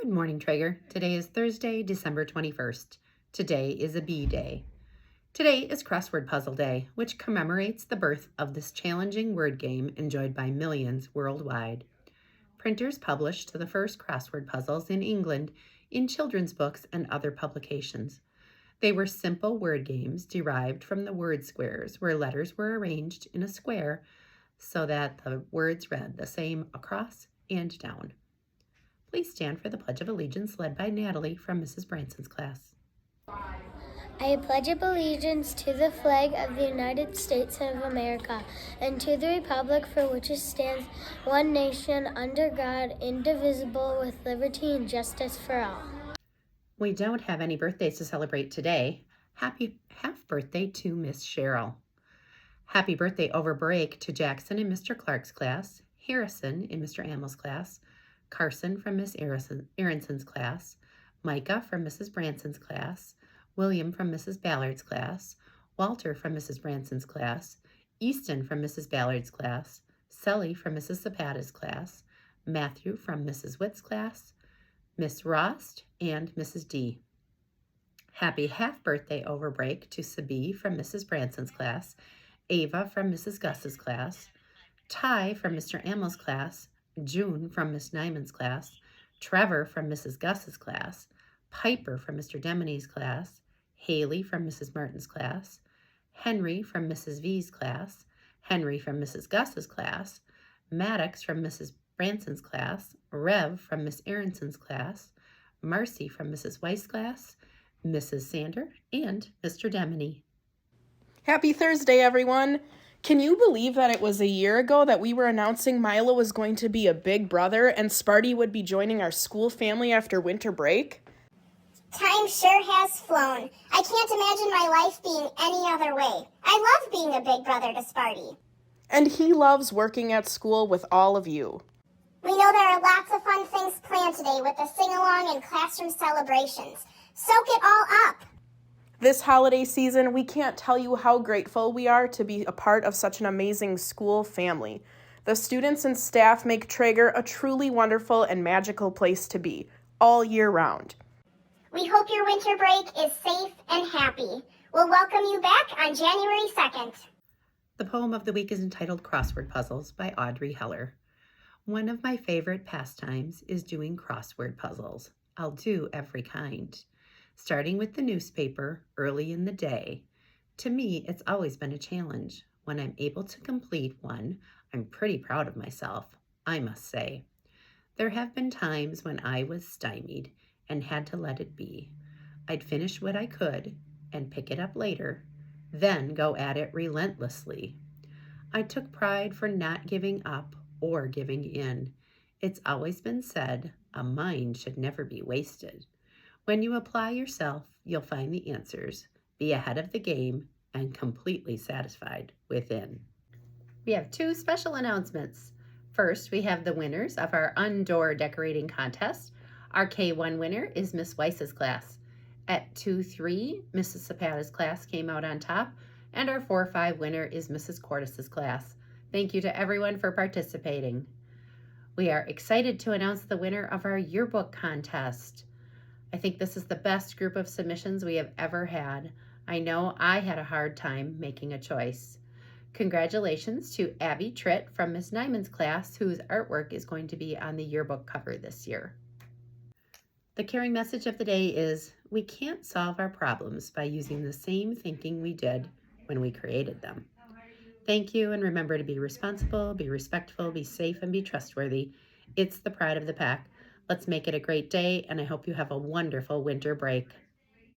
Good morning, Traeger. Today is Thursday, December 21st. Today is a bee day. Today is Crossword Puzzle Day, which commemorates the birth of this challenging word game enjoyed by millions worldwide. Printers published the first crossword puzzles in England in children's books and other publications. They were simple word games derived from the word squares, where letters were arranged in a square so that the words read the same across and down. Please stand for the Pledge of Allegiance led by Natalie from Mrs. Branson's class. I pledge allegiance to the flag of the United States of America and to the republic for which it stands, one nation, under God, indivisible, with liberty and justice for all. We don't have any birthdays to celebrate today. Happy half birthday to Miss Cheryl. Happy birthday over break to Jackson in Mr. Clark's class, Harrison in Mr. Ammel's class, Carson from Miss Aronson's class, Micah from Mrs. Branson's class, William from Mrs. Ballard's class, Walter from Mrs. Branson's class, Easton from Mrs. Ballard's class, Sully from Mrs. Zapata's class, Matthew from Mrs. Witt's class, Miss Rost, and Mrs. D. Happy half birthday over break to Sabi from Mrs. Branson's class, Ava from Mrs. Gus's class, Ty from Mr. Ammel's class, June from Miss Nyman's class, Trevor from Mrs. Gus's class, Piper from Mr. Demony's class, Haley from Mrs. Martin's class, Henry from Mrs. V's class, Henry from Mrs. Gus's class, Maddox from Mrs. Branson's class, Rev from Miss Aronson's class, Marcy from Mrs. Weiss' class, Mrs. Sander, and Mr. Demony. Happy Thursday, everyone! Can you believe that it was a year ago that we were announcing Milo was going to be a big brother and Sparty would be joining our school family after winter break? Time sure has flown. I can't imagine my life being any other way. I love being a big brother to Sparty. And he loves working at school with all of you. We know there are lots of fun things planned today with the sing-along and classroom celebrations. Soak it all up. This holiday season, we can't tell you how grateful we are to be a part of such an amazing school family. The students and staff make Traeger a truly wonderful and magical place to be, all year round. We hope your winter break is safe and happy. We'll welcome you back on January 2nd. The poem of the week is entitled Crossword Puzzles by Audrey Heller. One of my favorite pastimes is doing crossword puzzles. I'll do every kind. Starting with the newspaper early in the day. To me, it's always been a challenge. When I'm able to complete one, I'm pretty proud of myself, I must say. There have been times when I was stymied and had to let it be. I'd finish what I could and pick it up later, then go at it relentlessly. I took pride for not giving up or giving in. It's always been said, a mind should never be wasted. When you apply yourself, you'll find the answers, be ahead of the game, and completely satisfied within. We have two special announcements. First, we have the winners of our Undoor Decorating Contest. Our K1 winner is Miss Weiss's class. At 2-3, Mrs. Zapata's class came out on top, and our 4-5 winner is Mrs. Cortis's class. Thank you to everyone for participating. We are excited to announce the winner of our yearbook contest. I think this is the best group of submissions we have ever had. I know I had a hard time making a choice. Congratulations to Abby Tritt from Miss Nyman's class, whose artwork is going to be on the yearbook cover this year. The caring message of the day is, we can't solve our problems by using the same thinking we did when we created them. Thank you, and remember to be responsible, be respectful, be safe, and be trustworthy. It's the pride of the pack. Let's make it a great day, and I hope you have a wonderful winter break.